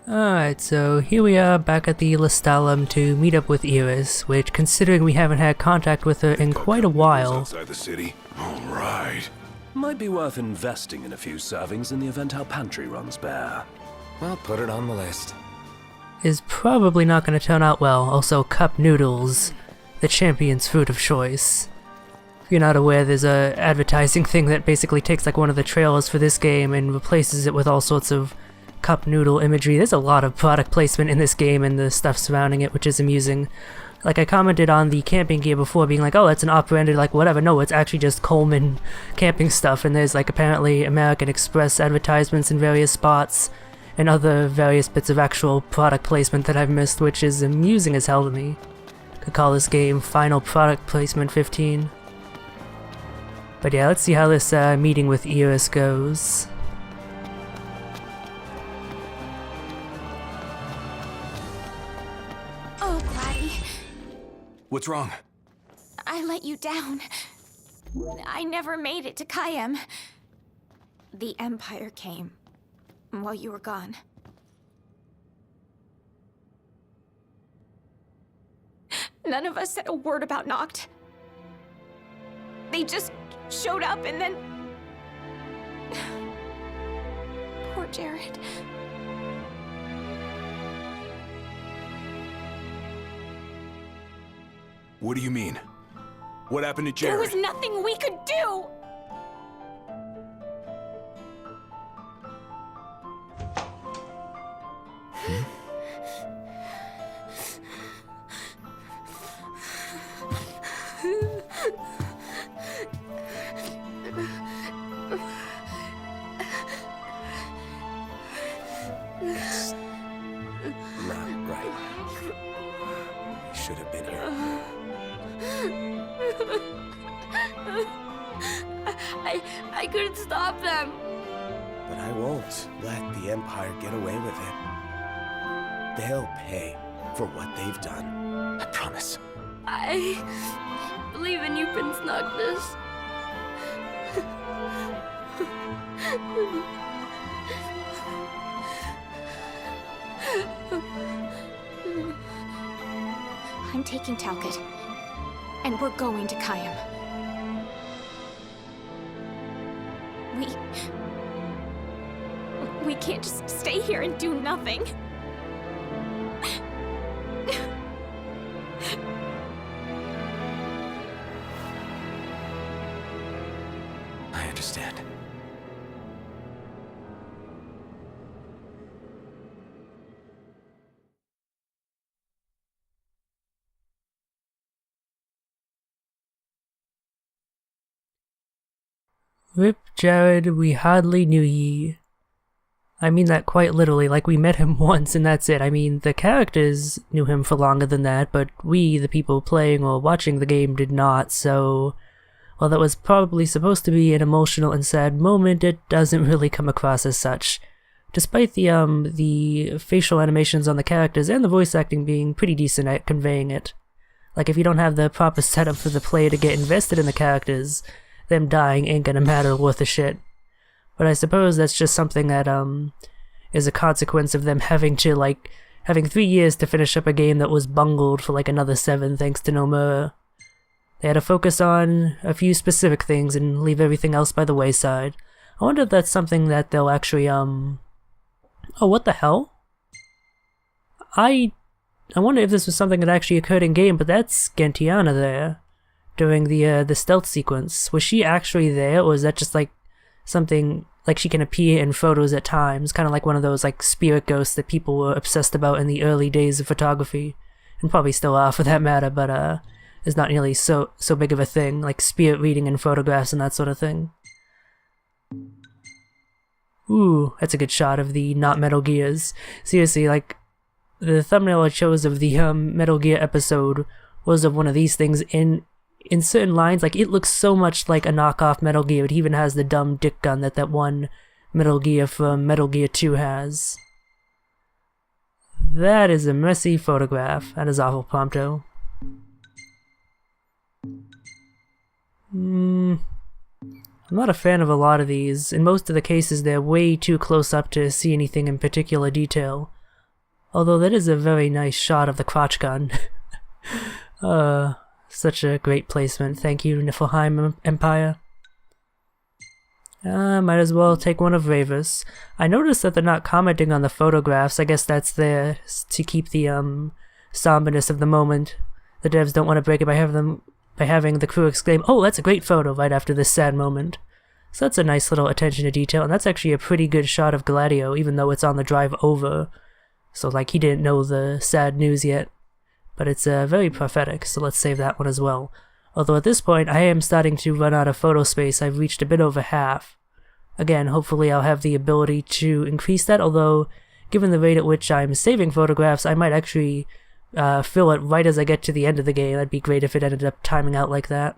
Alright, so here we are back at the Lestalem to meet up with Iris, which, considering we haven't had contact with her in quite a while, outside the city. All right. Might be worth investing in a few servings in the event our pantry runs bare. Well, put it on the list. is probably not going to turn out well. Also, cup noodles, the champion's food of choice. If you're not aware, there's a advertising thing that basically takes like one of the trailers for this game and replaces it with all sorts of cup noodle imagery. There's a lot of product placement in this game and the stuff surrounding it, which is amusing. Like, I commented on the camping gear before, being like, oh, that's an op-branded, like, whatever. No, it's actually just Coleman camping stuff, and there's, like, apparently American Express advertisements in various spots, and other various bits of actual product placement that I've missed, which is amusing as hell to me. Could call this game Final Product Placement 15. But yeah, let's see how this meeting with Iris goes. Oh, Gladdy, What's wrong? I let you down. I never made it to Kayem. The Empire came while you were gone. None of us said a word about Noct. They just showed up and then... Poor Jared. What do you mean? What happened to There Jared? was nothing we could do! Not right. We should have been here. I couldn't stop them. But I won't let the Empire get away with it. They'll pay for what they've done. I promise. I believe in you, Prince Noctis. I'm taking Talcott, and we're going to Kayem. We can't just stay here and do nothing. I understand. Rip Jared, we hardly knew ye. I mean that quite literally, like we met him once and that's it. I mean, the characters knew him for longer than that, but we, the people playing or watching the game, did not, so... While that was probably supposed to be an emotional and sad moment, it doesn't really come across as such. Despite the facial animations on the characters and the voice acting being pretty decent at conveying it. Like, if you don't have the proper setup for the player to get invested in the characters, them dying ain't gonna matter worth a shit. But I suppose that's just something that, is a consequence of them having 3 years to finish up a game that was bungled for like another 7 thanks to Nomura. They had to focus on a few specific things and leave everything else by the wayside. I wonder if that's something that they'll actually, Oh, what the hell? I wonder if this was something that actually occurred in game, but that's Gentiana there. During the stealth sequence. Was she actually there, or is that just like something, like she can appear in photos at times, kind of like one of those like spirit ghosts that people were obsessed about in the early days of photography, and probably still are for that matter, but is not nearly so big of a thing, like spirit reading in photographs and that sort of thing. Ooh, that's a good shot of the not Metal Gears. Seriously, like, the thumbnail I chose of the Metal Gear episode was of one of these things in certain lines. Like, it looks so much like a knockoff Metal Gear. It even has the dumb dick gun that one Metal Gear from Metal Gear 2 has. That is a messy photograph. That is awful, Prompto. I'm not a fan of a lot of these. In most of the cases, they're way too close up to see anything in particular detail. Although that is a very nice shot of the crotch gun. Such a great placement. Thank you, Niflheim Empire. Might as well take one of Ravus. I noticed that they're not commenting on the photographs. I guess that's there to keep the somberness of the moment. The devs don't want to break it by having the crew exclaim, "Oh, that's a great photo," right after this sad moment. So that's a nice little attention to detail, and that's actually a pretty good shot of Gladio, even though it's on the drive over. So like he didn't know the sad news yet. But it's very prophetic, so let's save that one as well. Although at this point, I am starting to run out of photo space. I've reached a bit over half. Again, hopefully I'll have the ability to increase that, although given the rate at which I'm saving photographs, I might actually fill it right as I get to the end of the game. That'd be great if it ended up timing out like that.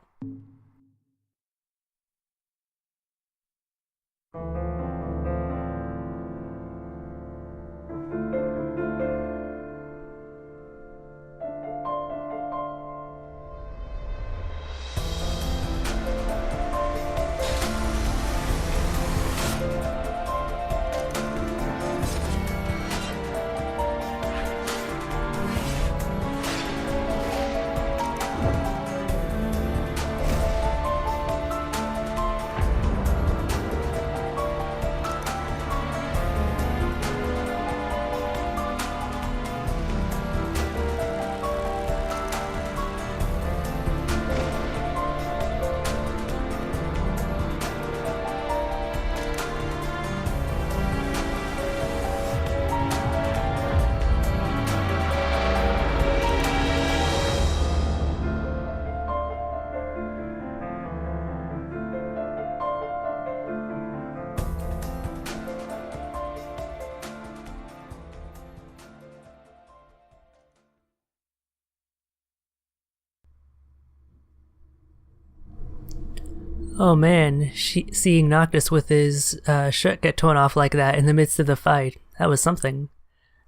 Oh man, seeing Noctis with his shirt get torn off like that in the midst of the fight, that was something.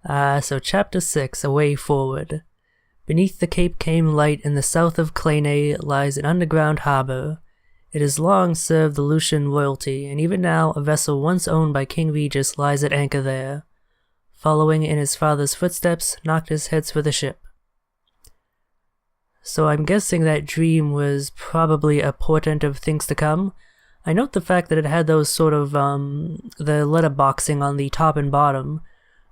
So Chapter 6, A Way Forward. Beneath the Cape Came Light in the south of Claney lies an underground harbor. It has long served the Lucian royalty, and even now a vessel once owned by King Regis lies at anchor there. Following in his father's footsteps, Noctis heads for the ship. So I'm guessing that dream was probably a portent of things to come. I note the fact that it had those sort of, the letterboxing on the top and bottom,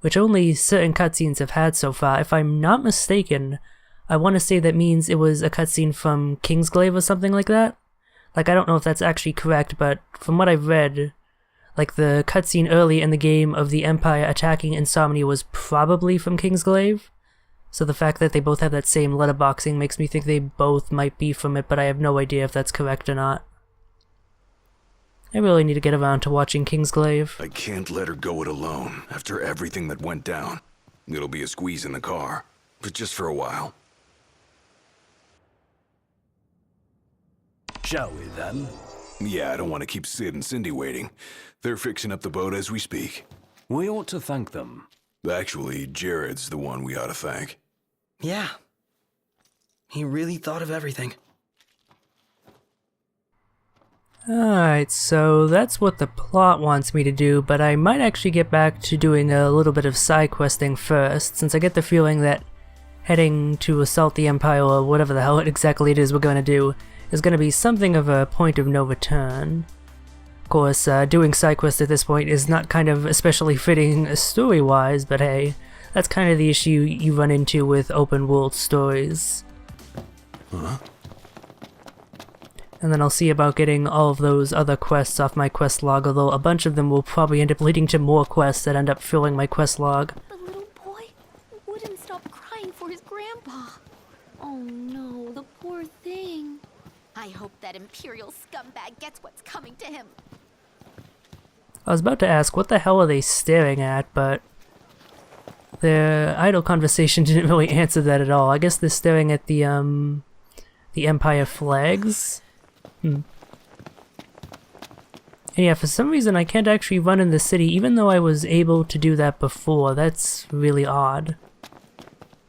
which only certain cutscenes have had so far. If I'm not mistaken, I want to say that means it was a cutscene from Kingsglaive or something like that. Like, I don't know if that's actually correct, but from what I've read, like, the cutscene early in the game of the Empire attacking Insomnia was probably from Kingsglaive. So the fact that they both have that same letterboxing makes me think they both might be from it, but I have no idea if that's correct or not. I really need to get around to watching Kingsglaive. I can't let her go it alone after everything that went down. It'll be a squeeze in the car, but just for a while. Shall we then? Yeah, I don't want to keep Sid and Cindy waiting. They're fixing up the boat as we speak. We ought to thank them. Actually, Jared's the one we ought to thank. Yeah. He really thought of everything. Alright, so that's what the plot wants me to do, but I might actually get back to doing a little bit of side questing first, since I get the feeling that heading to assault the Empire, or whatever the hell exactly it is we're going to do, is going to be something of a point of no return. Of course, doing side quests at this point is not kind of especially fitting story-wise, but hey, that's kind of the issue you run into with open-world stories. Huh? And then I'll see about getting all of those other quests off my quest log, although a bunch of them will probably end up leading to more quests that end up filling my quest log. The little boy wouldn't stop crying for his grandpa. Oh no, the poor thing. I hope that Imperial scumbag gets what's coming to him. I was about to ask, what the hell are they staring at, but their idle conversation didn't really answer that at all. I guess they're staring at the Empire flags? And yeah, for some reason I can't actually run in the city, even though I was able to do that before. That's really odd.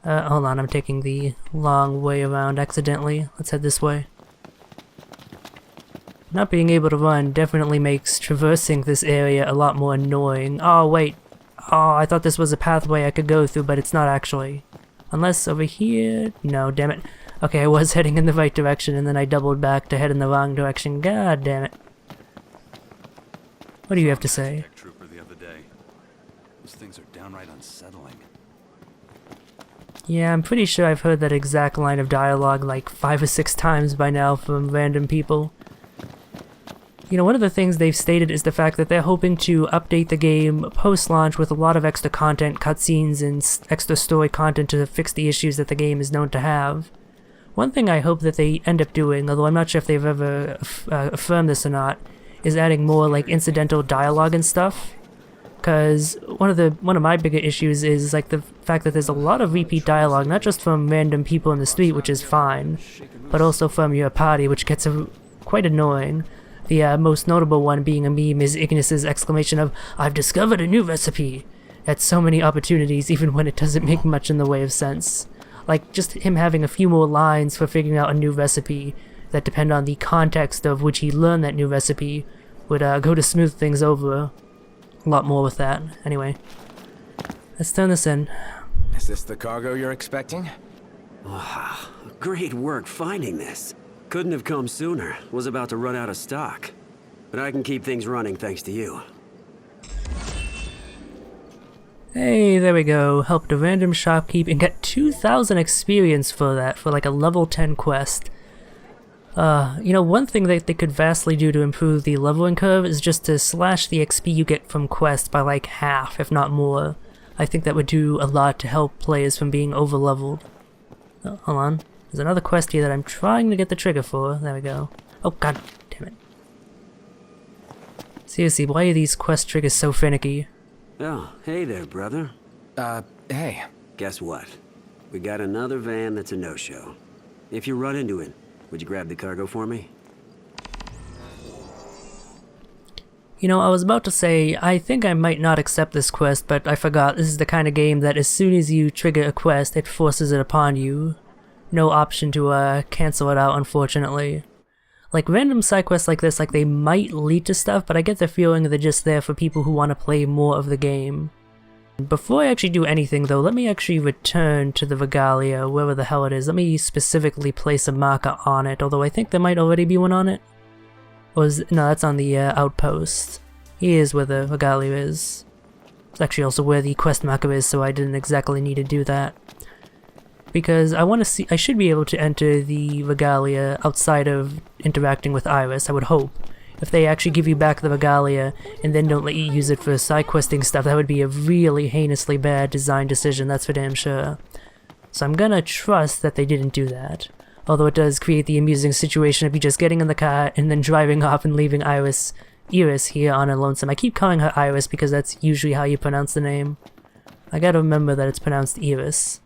Hold on, I'm taking the long way around accidentally. Let's head this way. Not being able to run definitely makes traversing this area a lot more annoying. Oh wait, Oh, I thought this was a pathway I could go through, but it's not actually. Unless over here... No, damn it. Okay, I was heading in the right direction, and then I doubled back to head in the wrong direction. God damn it. What do you have to say? Trooper the other day. Those things are downright unsettling. Yeah, I'm pretty sure I've heard that exact line of dialogue like 5 or 6 times by now from random people. You know, one of the things they've stated is the fact that they're hoping to update the game post-launch with a lot of extra content, cutscenes, and extra story content to fix the issues that the game is known to have. One thing I hope that they end up doing, although I'm not sure if they've ever affirmed this or not, is adding more like incidental dialogue and stuff. Because one of my bigger issues is like the fact that there's a lot of repeat dialogue, not just from random people in the street, which is fine, but also from your party, which gets quite annoying. The most notable one being a meme is Ignis's exclamation of, "I've discovered a new recipe!" at so many opportunities, even when it doesn't make much in the way of sense. Like, just him having a few more lines for figuring out a new recipe that depend on the context of which he learned that new recipe would go to smooth things over a lot more with that. Anyway, let's turn this in. Is this the cargo you're expecting? Wow, great work finding this. Couldn't have come sooner. Was about to run out of stock. But I can keep things running thanks to you. Hey, there we go. Helped a random shopkeep and got 2,000 experience for that, for like a level 10 quest. You know, one thing that they could vastly do to improve the leveling curve is just to slash the XP you get from quests by like half, if not more. I think that would do a lot to help players from being over-leveled. Oh, hold on. There's another quest here that I'm trying to get the trigger for. There we go. Oh, god damn it. Seriously, why are these quest triggers so finicky? Oh, hey there, brother. Hey. Guess what? We got another van that's a no-show. If you run into it, would you grab the cargo for me? You know, I was about to say, I think I might not accept this quest, but I forgot this is the kind of game that as soon as you trigger a quest, it forces it upon you. No option to cancel it out, unfortunately. Like, random side quests like this, like, they might lead to stuff, but I get the feeling they're just there for people who want to play more of the game. Before I actually do anything, though, let me actually return to the Regalia, wherever the hell it is. Let me specifically place a marker on it, although I think there might already be one on it. Or is, no, that's on the outpost. Here's where the Regalia is. It's actually also where the quest marker is, so I didn't exactly need to do that. Because I want to see, I should be able to enter the Regalia outside of interacting with Iris, I would hope. If they actually give you back the Regalia and then don't let you use it for side questing stuff, that would be a really heinously bad design decision, that's for damn sure. So I'm gonna trust that they didn't do that. Although it does create the amusing situation of you just getting in the car and then driving off and leaving Iris here on a lonesome. I keep calling her Iris because that's usually how you pronounce the name. I gotta remember that it's pronounced Iris.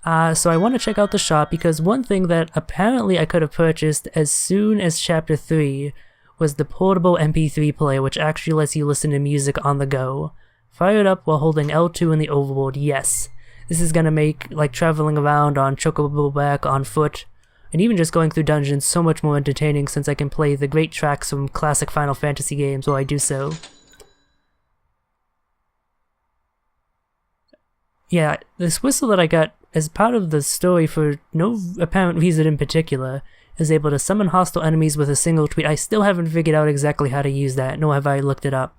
So I want to check out the shop because one thing that apparently I could have purchased as soon as Chapter 3 was the portable MP3 player, which actually lets you listen to music on the go. Fire it up while holding L2 in the overworld, yes. This is gonna make, like, traveling around on Chocobo back on foot, and even just going through dungeons so much more entertaining since I can play the great tracks from classic Final Fantasy games while I do so. Yeah, this whistle that I got as part of the story for no apparent reason in particular is able to summon hostile enemies with a single tweet. I still haven't figured out exactly how to use that, nor have I looked it up.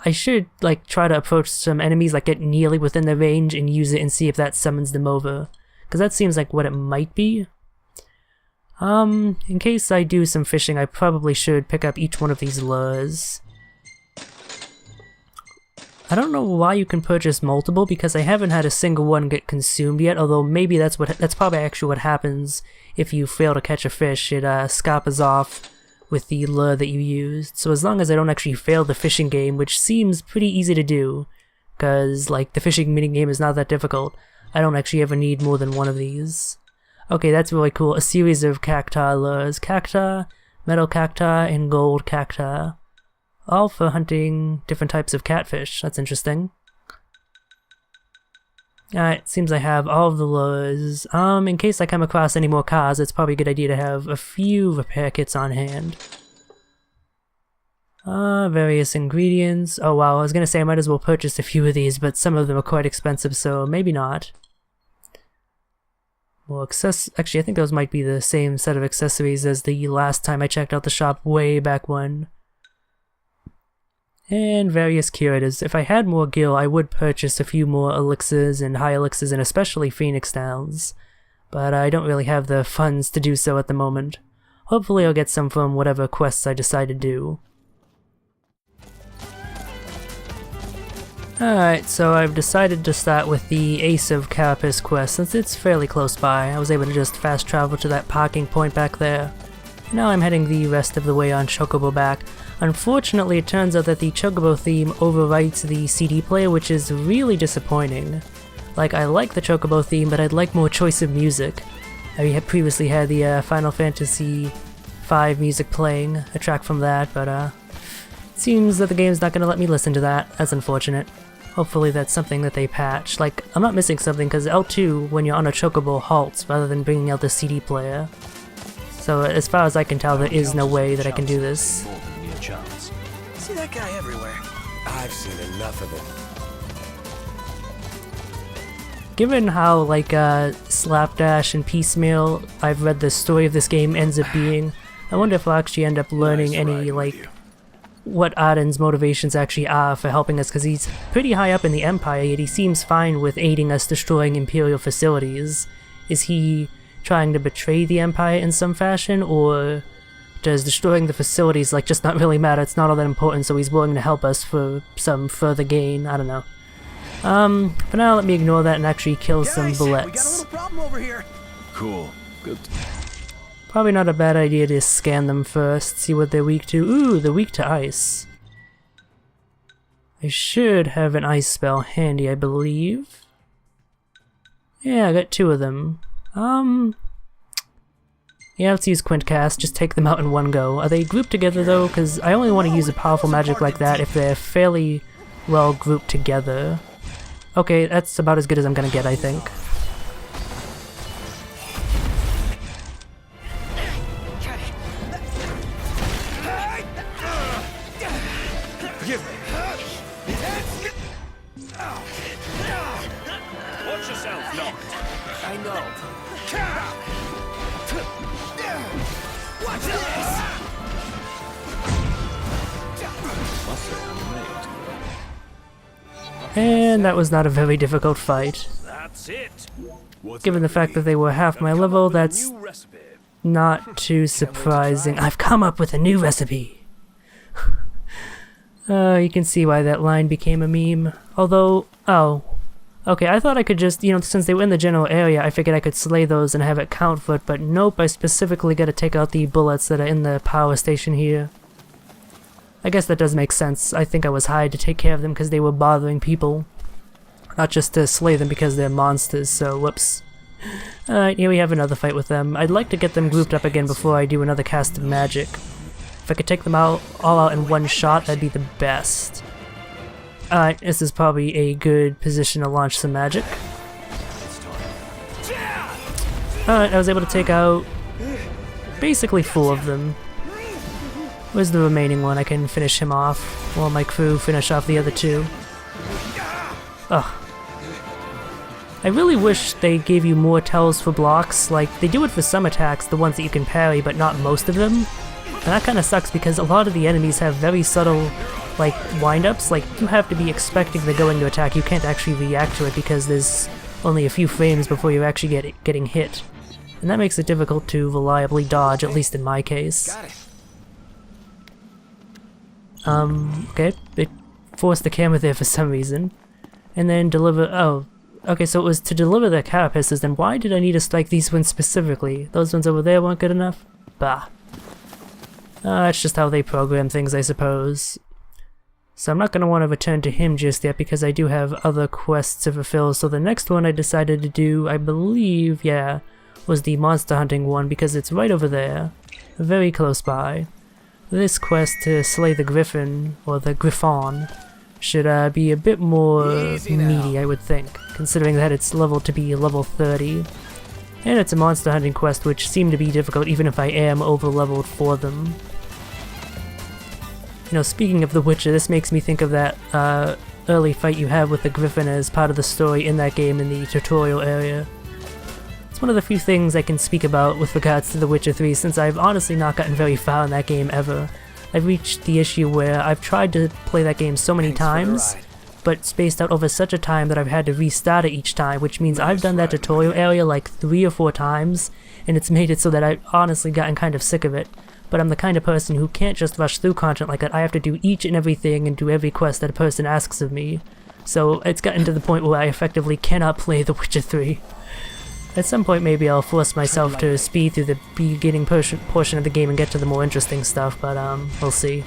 I should, like, try to approach some enemies, like, get nearly within their range and use it and see if that summons them over. Because that seems like what it might be. In case I do some fishing, I probably should pick up each one of these lures. I don't know why you can purchase multiple, because I haven't had a single one get consumed yet, although maybe that's probably actually what happens if you fail to catch a fish. It scappers off with the lure that you used. So as long as I don't actually fail the fishing game, which seems pretty easy to do, because like the fishing minigame is not that difficult, I don't actually ever need more than one of these. Okay, that's really cool. A series of cacti lures. Cacti, metal cacti, and gold cacti. All for hunting different types of catfish. That's interesting. Alright, seems I have all of the lures. In case I come across any more cars, it's probably a good idea to have a few repair kits on hand. Various ingredients. Oh wow, I was gonna say I might as well purchase a few of these, but some of them are quite expensive, so maybe not. Well, actually, I think those might be the same set of accessories as the last time I checked out the shop way back when. And various curators. If I had more gil, I would purchase a few more elixirs and high elixirs and especially phoenix downs. But I don't really have the funds to do so at the moment. Hopefully I'll get some from whatever quests I decide to do. Alright, so I've decided to start with the Ace of Carapace quest since it's fairly close by. I was able to just fast travel to that parking point back there. Now I'm heading the rest of the way on Chocobo back. Unfortunately, it turns out that the Chocobo theme overwrites the CD player, which is really disappointing. Like, I like the Chocobo theme, but I'd like more choice of music. I had previously had the Final Fantasy V music playing, a track from that, but it seems that the game's not gonna let me listen to that. That's unfortunate. Hopefully that's something that they patch. Like, I'm not missing something, because L2, when you're on a Chocobo, halts rather than bringing out the CD player. So as far as I can tell, there is no way that I can do this. See that guy everywhere. I've seen enough of it. Given how, like, Slapdash and Piecemeal, I've read the story of this game ends up being, I wonder if I'll actually end up learning any, like, what Arden's motivations actually are for helping us, because he's pretty high up in the Empire, yet he seems fine with aiding us destroying Imperial facilities. Is he trying to betray the Empire in some fashion, or does destroying the facilities, like, just not really matter? It's not all that important, so he's willing to help us for some further gain? I don't know. For now, let me ignore that and actually kill some bullets. We got a little problem over here. Cool. Good. Probably not a bad idea to scan them first, see what they're weak to. Ooh, they're weak to ice. I should have an ice spell handy, I believe. Yeah, I got 2 of them. Yeah, let's use Quintcast, just take them out in one go. Are they grouped together though? Because I only want to use a powerful magic like that if they're fairly well grouped together. Okay, that's about as good as I'm gonna get, I think. Forgive me. Watch yourself, Noct. I know. Watch this! And that was not a very difficult fight. That's it. Given the fact that they were half my level, that's New recipe. not too surprising. I've come up with a new recipe! You can see why that line became a meme. Although, oh. Okay, I thought I could just, since they were in the general area, I figured I could slay those and have it count for it, but nope, I specifically gotta take out the bullets that are in the power station here. I guess that does make sense. I think I was hired to take care of them because they were bothering people. Not just to slay them because they're monsters, so whoops. Alright, here we have another fight with them. I'd like to get them grouped up again before I do another cast of magic. If I could take them all out in one shot, that'd be the best. Alright, this is probably a good position to launch some magic. Alright, I was able to take out basically 4 of them. Where's the remaining one? I can finish him off while my crew finish off the other 2. Ugh. I really wish they gave you more tells for blocks. Like, they do it for some attacks, the ones that you can parry, but not most of them. And that kind of sucks because a lot of the enemies have very subtle, like, wind-ups. Like, you have to be expecting they're going to attack. You can't actually react to it because there's only a few frames before you actually getting hit. And that makes it difficult to reliably dodge, at least in my case. Got it. Okay, it forced the camera there for some reason. And then deliver, oh, okay, so it was to deliver the carapaces, then why did I need to strike these ones specifically? Those ones over there weren't good enough? Bah. That's just how they program things, I suppose. So I'm not going to want to return to him just yet because I do have other quests to fulfill, so the next one I decided to do, I believe, yeah, was the monster hunting one because it's right over there, very close by. This quest to slay the Griffin, or the Griffon, should be a bit more meaty, I would think, considering that it's leveled to be level 30. And it's a monster hunting quest which seem to be difficult even if I am over-leveled for them. You know, speaking of The Witcher, this makes me think of that early fight you have with the Griffin as part of the story in that game in the tutorial area. It's one of the few things I can speak about with regards to The Witcher 3, since I've honestly not gotten very far in that game ever. I've reached the issue where I've tried to play that game so many times, but spaced out over such a time that I've had to restart it each time, which means I've done that tutorial area like 3 or 4 times, and it's made it so that I've honestly gotten kind of sick of it. But I'm the kind of person who can't just rush through content like that. I have to do each and everything and do every quest that a person asks of me. So it's gotten to the point where I effectively cannot play The Witcher 3. At some point maybe I'll force myself to speed through the beginning portion of the game and get to the more interesting stuff, but we'll see.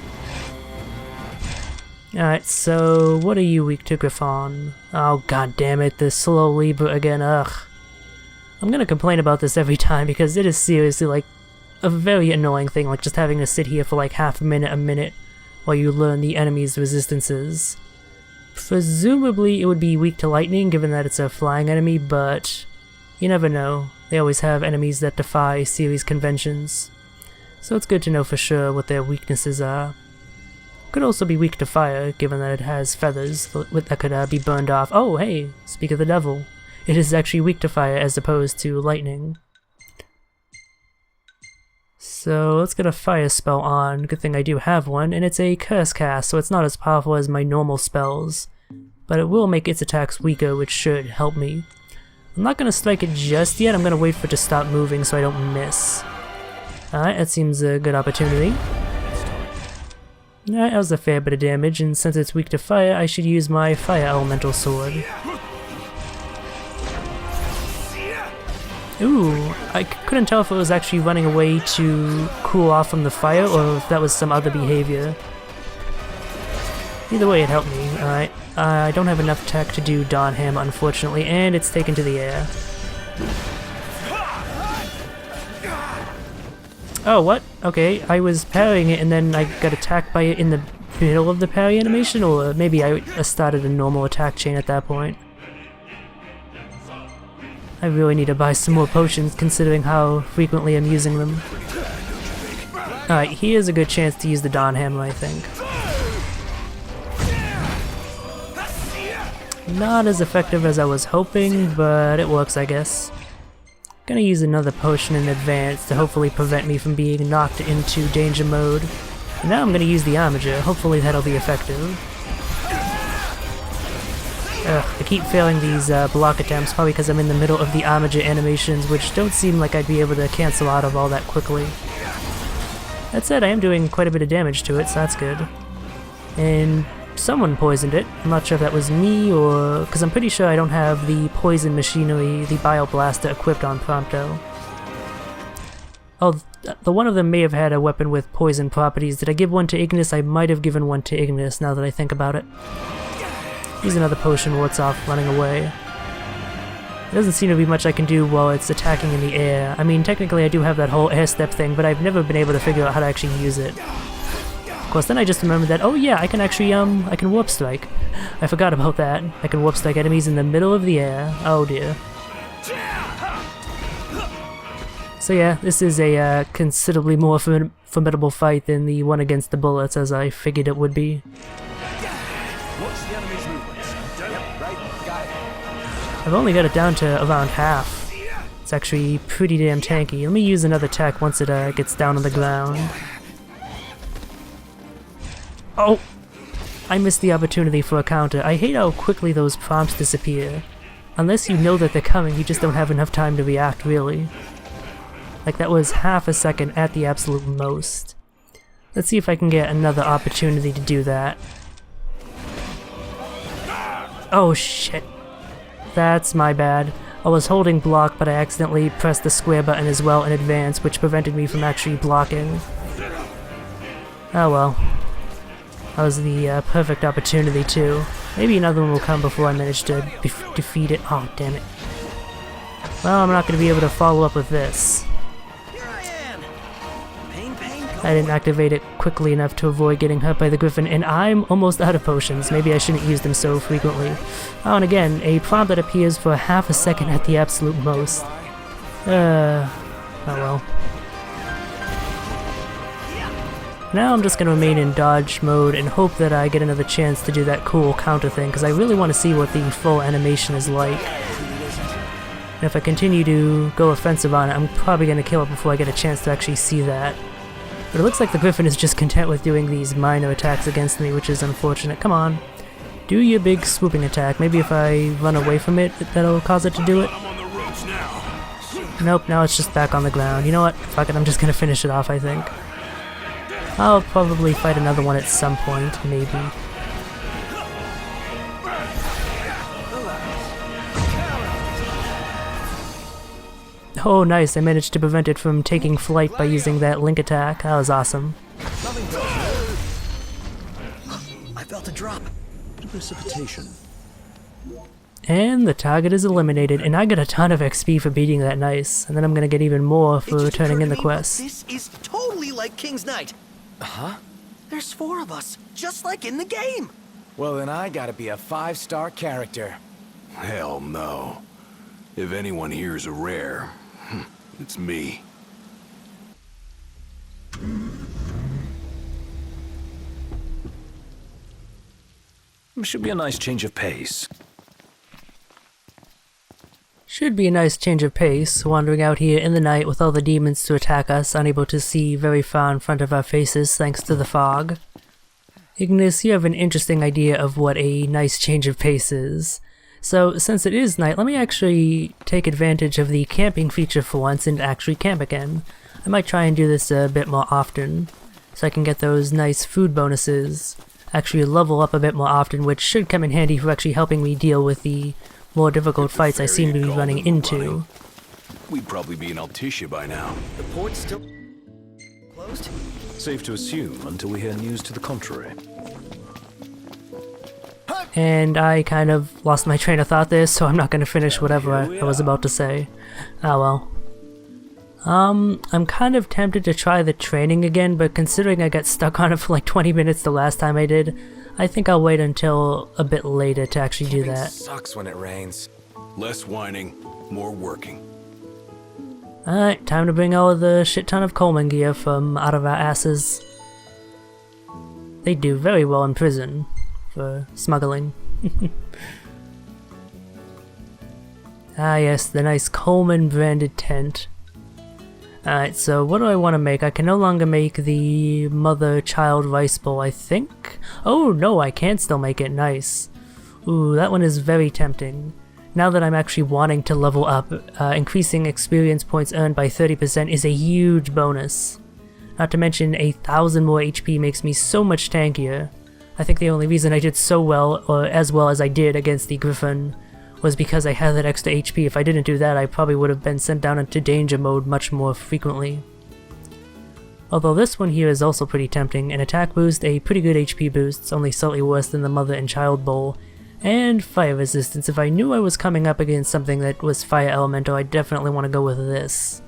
Alright, so what are you weak to, Griffon? Oh god damn it, this slow Libra again, ugh. I'm gonna complain about this every time because it is seriously like a very annoying thing, like just having to sit here for like half a minute while you learn the enemy's resistances. Presumably it would be weak to lightning given that it's a flying enemy, but you never know. They always have enemies that defy series conventions. So it's good to know for sure what their weaknesses are. Could also be weak to fire, given that it has feathers that could be burned off. Oh, hey, speak of the devil. It is actually weak to fire as opposed to lightning. So let's get a fire spell on. Good thing I do have one, and it's a curse cast, so it's not as powerful as my normal spells. But it will make its attacks weaker, which should help me. I'm not going to strike it just yet, I'm going to wait for it to stop moving so I don't miss. Alright, that seems a good opportunity. Alright, that was a fair bit of damage, and since it's weak to fire, I should use my fire elemental sword. Ooh, I couldn't tell if it was actually running away to cool off from the fire, or if that was some other behavior. Either way, it helped me. Alright, I don't have enough tech to do Dawn Hammer, unfortunately, and it's taken to the air. Oh, what? Okay, I was parrying it and then I got attacked by it in the middle of the parry animation, or maybe I started a normal attack chain at that point. I really need to buy some more potions considering how frequently I'm using them. Alright, here's a good chance to use the Dawn Hammer, I think. Not as effective as I was hoping, but it works, I guess. Gonna use another potion in advance to hopefully prevent me from being knocked into danger mode. And now I'm gonna use the Armiger, hopefully that'll be effective. I keep failing these block attempts, probably because I'm in the middle of the Armiger animations, which don't seem like I'd be able to cancel out of all that quickly. That said, I am doing quite a bit of damage to it, so that's good. And someone poisoned it. I'm not sure if that was me or... because I'm pretty sure I don't have the poison machinery, the Bioblaster, equipped on Prompto. Oh, the one of them may have had a weapon with poison properties. Did I give one to Ignis? I might have given one to Ignis, now that I think about it. Use another potion while it's off running away. There doesn't seem to be much I can do while it's attacking in the air. I mean, technically I do have that whole air step thing, but I've never been able to figure out how to actually use it. Of course, then I just remembered that, oh yeah, I can actually, I can warp strike. I forgot about that. I can warp strike enemies in the middle of the air. Oh dear. So yeah, this is a considerably more formidable fight than the one against the bullets, as I figured it would be. I've only got it down to around half. It's actually pretty damn tanky. Let me use another tech once it gets down on the ground. Oh! I missed the opportunity for a counter. I hate how quickly those prompts disappear. Unless you know that they're coming, you just don't have enough time to react, really. Like, that was half a second at the absolute most. Let's see if I can get another opportunity to do that. Oh shit. That's my bad. I was holding block, but I accidentally pressed the square button as well in advance, which prevented me from actually blocking. Oh well. That was the perfect opportunity too. Maybe another one will come before I manage to defeat it. Oh, damn it. Well, I'm not going to be able to follow up with this. I didn't activate it quickly enough to avoid getting hurt by the Griffin, and I'm almost out of potions. Maybe I shouldn't use them so frequently. Oh, and again, a prompt that appears for half a second at the absolute most. Oh well. Now I'm just going to remain in dodge mode and hope that I get another chance to do that cool counter thing, because I really want to see what the full animation is like. And if I continue to go offensive on it, I'm probably going to kill it before I get a chance to actually see that. But it looks like the Griffin is just content with doing these minor attacks against me, which is unfortunate. Come on. Do your big swooping attack. Maybe if I run away from it, that'll cause it to do it. Nope, now it's just back on the ground. You know what? Fuck it, I'm just going to finish it off, I think. I'll probably fight another one at some point, maybe. Oh nice, I managed to prevent it from taking flight by using that link attack. That was awesome. I felt a drop. Precipitation. And the target is eliminated, and I got a ton of XP for beating that nice. And then I'm gonna get even more for turning in the quest. This is totally like King's Knight. Huh? There's 4 of us, just like in the game. Well, then I gotta be a 5-star character. Hell no. If anyone here is a rare, it's me. Should be a nice change of pace. Should be a nice change of pace, wandering out here in the night with all the demons to attack us, unable to see very far in front of our faces thanks to the fog. Ignis, you have an interesting idea of what a nice change of pace is. So, since it is night, let me actually take advantage of the camping feature for once and actually camp again. I might try and do this a bit more often, so I can get those nice food bonuses. Actually level up a bit more often, which should come in handy for actually helping me deal with the more difficult fights I seem to be running into. We'd probably be in Altissia by now. The port's still closed? Safe to assume until we hear news to the contrary. And I kind of lost my train of thought there, so I'm not going to finish whatever I was about to say. Ah well. I'm kind of tempted to try the training again, but considering I got stuck on it for like 20 minutes the last time I did, I think I'll wait until a bit later to actually do Camping that. sucks when it rains. Less whining, more working. Alright, time to bring all of the shit ton of Coleman gear from out of our asses. They do very well in prison for smuggling. Ah yes, the nice Coleman branded tent. Alright, so what do I want to make? I can no longer make the mother-child rice bowl, I think? Oh no, I can still make it. Nice. Ooh, that one is very tempting. Now that I'm actually wanting to level up, increasing experience points earned by 30% is a huge bonus. Not to mention 1,000 more HP makes me so much tankier. I think the only reason I did so well, or as well as I did against the Griffin, was because I had that extra HP. If I didn't do that, I probably would have been sent down into danger mode much more frequently. Although this one here is also pretty tempting. An attack boost, a pretty good HP boost, it's only slightly worse than the Mother and Child Bowl, and fire resistance. If I knew I was coming up against something that was fire elemental, I'd definitely want to go with this.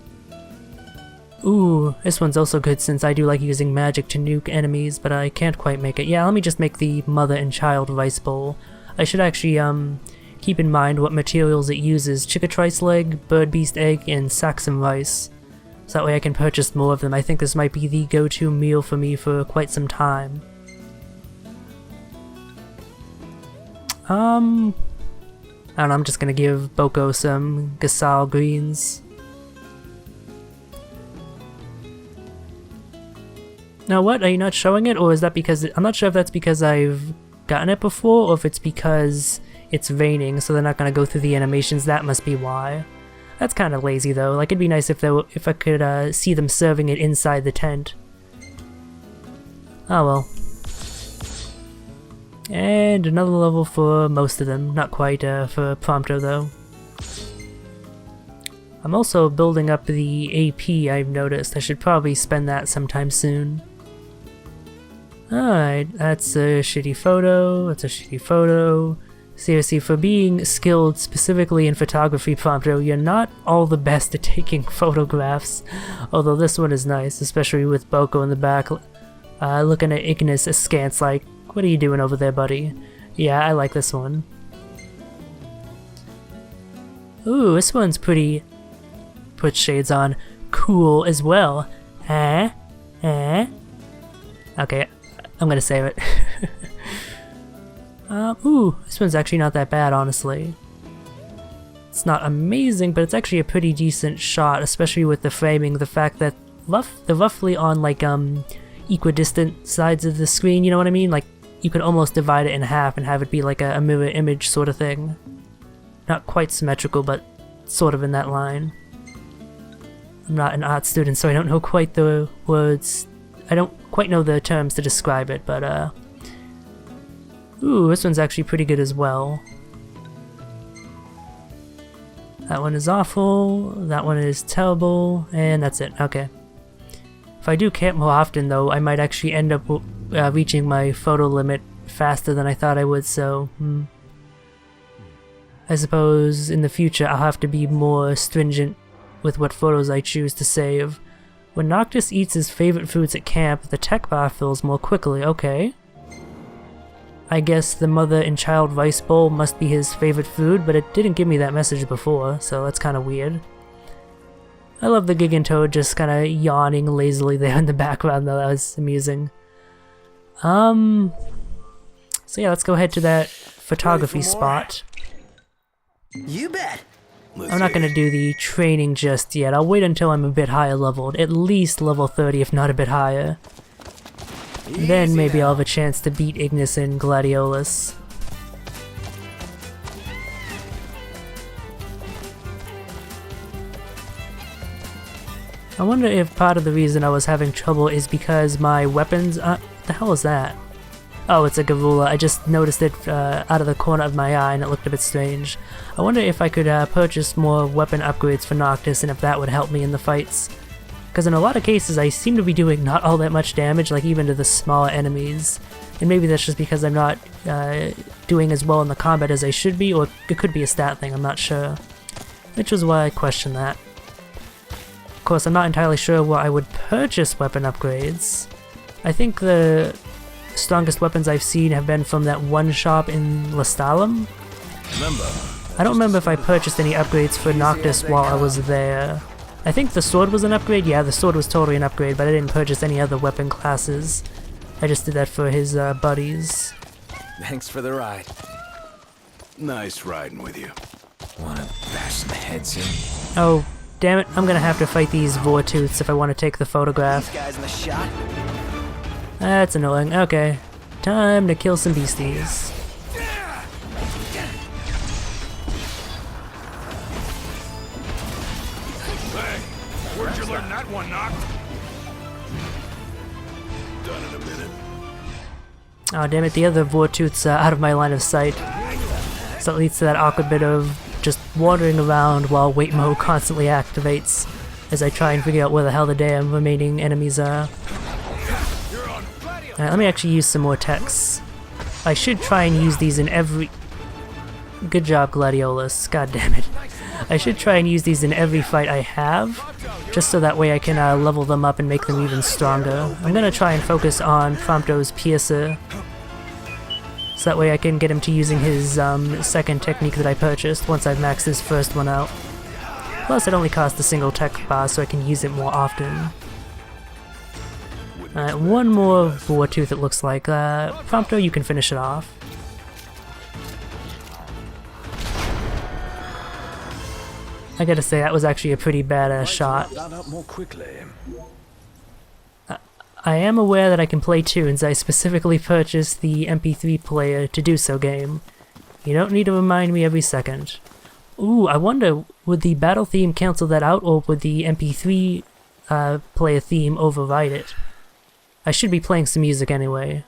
Ooh, this one's also good since I do like using magic to nuke enemies, but I can't quite make it. Yeah, let me just make the Mother and Child Rice Bowl. I should actually, keep in mind what materials it uses: Chickatrice leg, bird beast egg, and Saxon rice. So that way I can purchase more of them. I think this might be the go-to meal for me for quite some time. I don't know, I'm just gonna give Boko some Gasal greens. Now what, are you not showing it, or is that because, I'm not sure if that's because I've gotten it before, or if it's because it's raining, so they're not gonna go through the animations. That must be why. That's kind of lazy though. Like, it'd be nice if if I could see them serving it inside the tent. Oh well. And another level for most of them. Not quite for Prompto though. I'm also building up the AP, I've noticed. I should probably spend that sometime soon. Alright, that's a shitty photo. That's a shitty photo. Seriously, for being skilled specifically in photography, Prompto, you're not all the best at taking photographs. Although this one is nice, especially with Boko in the back, looking at Ignis askance like, what are you doing over there, buddy? Yeah, I like this one. Ooh, this one's pretty, put shades on, cool as well. Okay, I'm gonna save it. Ooh, this one's actually not that bad, honestly. It's not amazing, but it's actually a pretty decent shot, especially with the framing, the fact that they're roughly on like equidistant sides of the screen, you know what I mean? Like you could almost divide it in half and have it be like a mirror image sort of thing. Not quite symmetrical, but sort of in that line. I'm not an art student, so I don't know quite the words. I don't quite know the terms to describe it, but ooh, this one's actually pretty good as well. That one is awful, that one is terrible, and that's it. Okay. If I do camp more often though, I might actually end up reaching my photo limit faster than I thought I would, so I suppose in the future I'll have to be more stringent with what photos I choose to save. When Noctis eats his favorite foods at camp, the tech bar fills more quickly. Okay. I guess the mother and child rice bowl must be his favorite food, but it didn't give me that message before, so that's kind of weird. I love the Gigantoad just kind of yawning lazily there in the background though, that was amusing. So yeah, let's go head to that photography spot. You bet. I'm not gonna do the training just yet, I'll wait until I'm a bit higher leveled, at least level 30 if not a bit higher. Then maybe I'll have a chance to beat Ignis and Gladiolus. I wonder if part of the reason I was having trouble is because my weapons... what the hell is that? Oh, it's a Garula. I just noticed it out of the corner of my eye and it looked a bit strange. I wonder if I could purchase more weapon upgrades for Noctis and if that would help me in the fights. Because in a lot of cases I seem to be doing not all that much damage, like even to the smaller enemies. And maybe that's just because I'm not doing as well in the combat as I should be, or it could be a stat thing, I'm not sure. Which is why I question that. Of course, I'm not entirely sure where I would purchase weapon upgrades. I think the strongest weapons I've seen have been from that one shop in Lestalem. I don't remember if I purchased any upgrades for Noctis while I was there. I think the sword was an upgrade. Yeah, the sword was totally an upgrade, but I didn't purchase any other weapon classes. I just did that for his buddies. Thanks for the ride. Nice riding with you. Wanna bash some heads in? Oh, damn it, I'm gonna have to fight these Vortooths if I want to take the photograph. These guys in the shot? That's annoying. Okay, time to kill some beasties. Where'd you learn that one, Noct? Done in a minute. Oh damn it, the other Vortooth's out of my line of sight. So it leads to that awkward bit of just wandering around while wait mode constantly activates as I try and figure out where the hell the damn remaining enemies are. Alright, let me actually use some more techs. I should try and use these in every... Good job, Gladiolus. God damn it. I should try and use these in every fight I have, just so that way I can level them up and make them even stronger. I'm gonna try and focus on Prompto's Piercer, so that way I can get him to using his second technique that I purchased once I've maxed his first one out. Plus it only costs a single tech bar, so I can use it more often. Alright, one more Vortooth it looks like. Prompto, you can finish it off. I gotta say, that was actually a pretty badass shot. I am aware that I can play tunes. I specifically purchased the MP3 player to do so game. You don't need to remind me every second. Ooh, I wonder, would the battle theme cancel that out, or would the MP3 player theme override it? I should be playing some music anyway.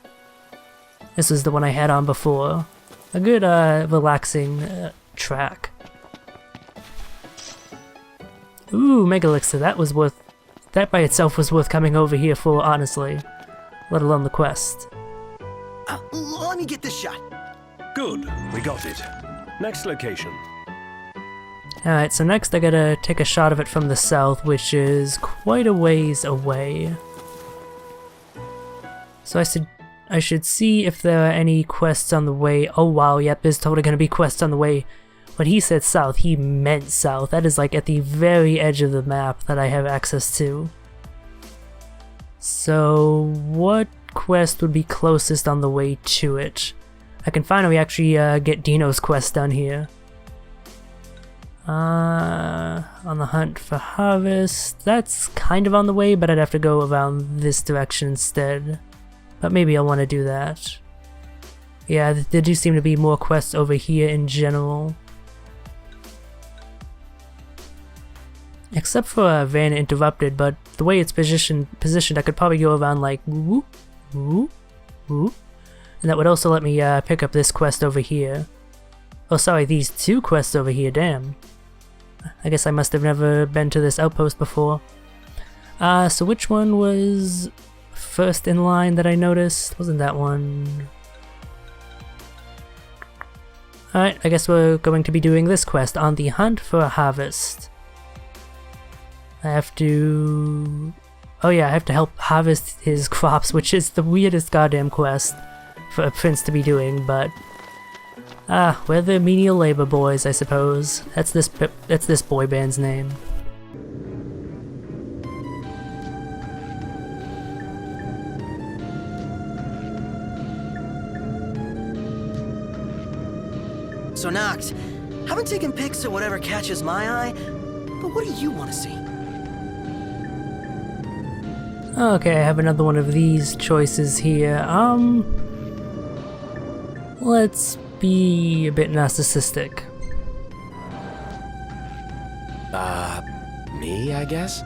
This was the one I had on before. A good, relaxing track. Ooh, Megalixir, that by itself was worth coming over here for, honestly. Let alone the quest. Let me get this shot. Good, we got it. Next location. Alright, so next I gotta take a shot of it from the south, which is quite a ways away. So I should see if there are any quests on the way. Oh wow, yep, there's totally gonna be quests on the way. When he said south, he meant south. That is like at the very edge of the map that I have access to. So what quest would be closest on the way to it. I can finally actually get Dino's quest done here. On the hunt for harvest. That's kind of on the way, but I'd have to go around this direction instead. But maybe I'll want to do that. Yeah, there do seem to be more quests over here in general. Except for Van Interrupted, but the way it's positioned, I could probably go around like whoop, whoop, whoop. And that would also let me pick up this quest over here. Oh, sorry, these two quests over here, damn. I guess I must have never been to this outpost before. So which one was first in line that I noticed? Wasn't that one? Alright, I guess we're going to be doing this quest, On the Hunt for a Harvest. I have to... Oh yeah, I have to help harvest his crops, which is the weirdest goddamn quest for a prince to be doing, but... we're the menial labor boys, I suppose. That's this boy band's name. So Noct, I've been taking pics of whatever catches my eye, but what do you want to see? Okay, I have another one of these choices here. Let's be a bit narcissistic. Me, I guess?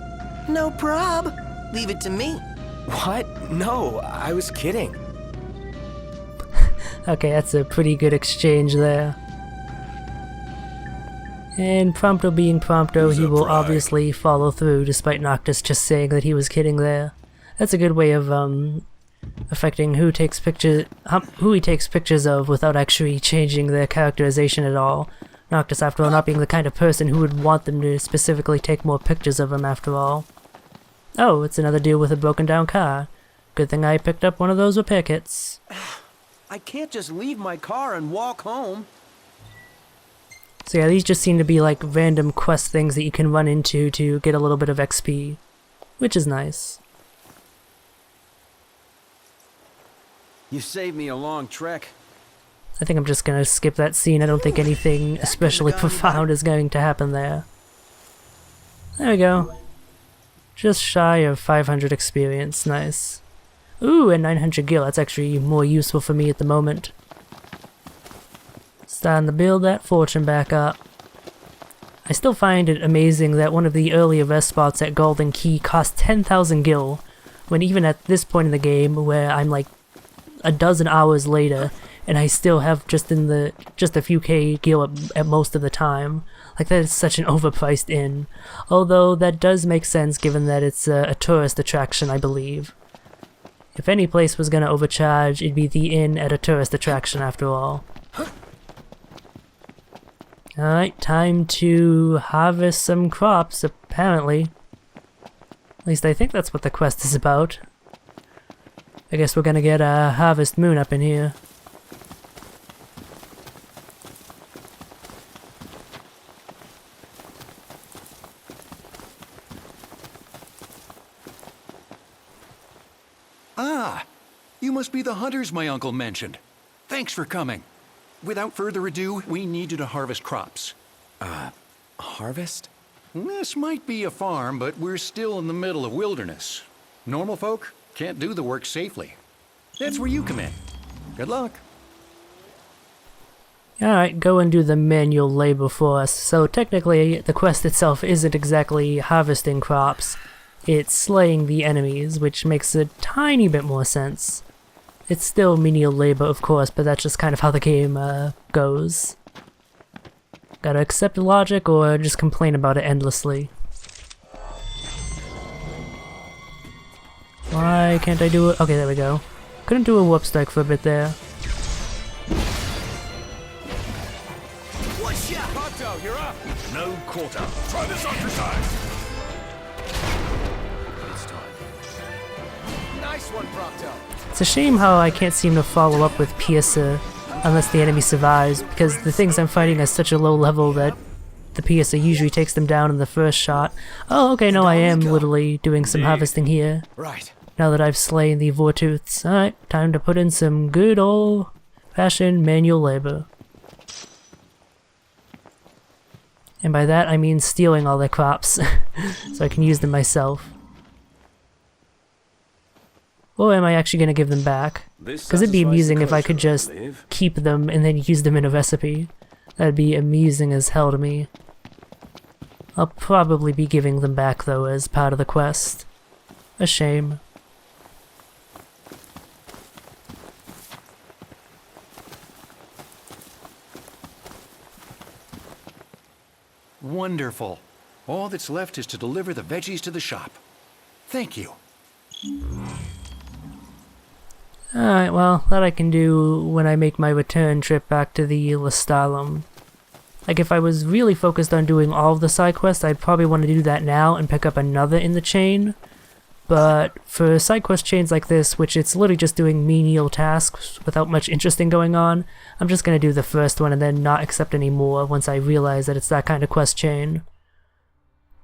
No prob. Leave it to me. What? No, I was kidding. Okay, that's a pretty good exchange there. And Prompto being Prompto, he will obviously follow through despite Noctis just saying that he was kidding there. That's a good way of affecting who he takes pictures of without actually changing their characterization at all. Noctis, after all, not being the kind of person who would want them to specifically take more pictures of him after all. Oh, it's another deal with a broken down car. Good thing I picked up one of those repair kits. I can't just leave my car and walk home. So yeah, these just seem to be like random quest things that you can run into to get a little bit of XP, which is nice. You saved me a long trek. I think I'm just gonna skip that scene. I don't think anything especially profound is going to happen there. There we go. Just shy of 500 experience, nice. Ooh, and 900 gil, that's actually more useful for me at the moment. Starting to build that fortune back up. I still find it amazing that one of the earlier rest spots at Golden Key cost 10,000 gil, when even at this point in the game, where I'm like a dozen hours later, and I still have just a few K gil at most of the time. Like, that is such an overpriced inn. Although that does make sense given that it's a tourist attraction, I believe. If any place was gonna overcharge, it'd be the inn at a tourist attraction after all. Alright, time to harvest some crops, apparently. At least I think that's what the quest is about. I guess we're gonna get a Harvest Moon up in here. Ah, you must be the hunters my uncle mentioned. Thanks for coming. Without further ado, we need you to harvest crops. Harvest? This might be a farm, but we're still in the middle of wilderness. Normal folk can't do the work safely. That's where you come in. Good luck. Alright, go and do the manual labor for us. So technically, the quest itself isn't exactly harvesting crops. It's slaying the enemies, which makes a tiny bit more sense. It's still menial labor, of course, but that's just kind of how the game goes. Gotta accept the logic or just complain about it endlessly. Why can't I do it? Okay, there we go. Couldn't do a warp strike for a bit there. Prompto, you're up. No quarter. Try this on your side. It's time. Nice one, Prompto. It's a shame how I can't seem to follow up with Piercer unless the enemy survives, because the things I'm fighting are such a low level that the Piercer usually takes them down in the first shot. Oh, okay, no, I am literally doing some harvesting here. Right. now that I've slain the Vortooths. Alright, time to put in some good old-fashioned manual labor. And by that I mean stealing all their crops, so I can use them myself. Or am I actually going to give them back? Because it'd be amusing if I could just keep them and then use them in a recipe. That'd be amusing as hell to me. I'll probably be giving them back though as part of the quest. A shame. Wonderful. All that's left is to deliver the veggies to the shop. Thank you. Alright, well, that I can do when I make my return trip back to the Lestallum. Like, if I was really focused on doing all of the side quests, I'd probably want to do that now and pick up another in the chain. But for side quest chains like this, which it's literally just doing menial tasks without much interesting going on, I'm just gonna do the first one and then not accept any more once I realize that it's that kind of quest chain.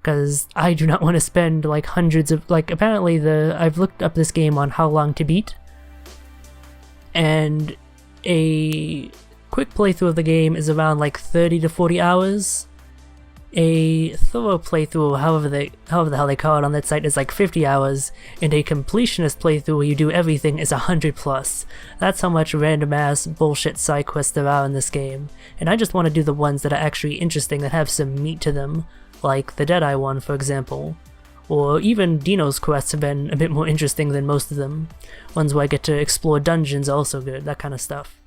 Because I do not want to spend like hundreds of, like, apparently I've looked up this game on how long to beat, and a quick playthrough of the game is around like 30 to 40 hours. A thorough playthrough, however the hell they call it on that site, is like 50 hours, and a completionist playthrough where you do everything is 100 plus. That's how much random ass bullshit side quests there are in this game, and I just want to do the ones that are actually interesting, that have some meat to them, like the Deadeye one for example. Or even Dino's quests have been a bit more interesting than most of them. Ones where I get to explore dungeons are also good, that kind of stuff.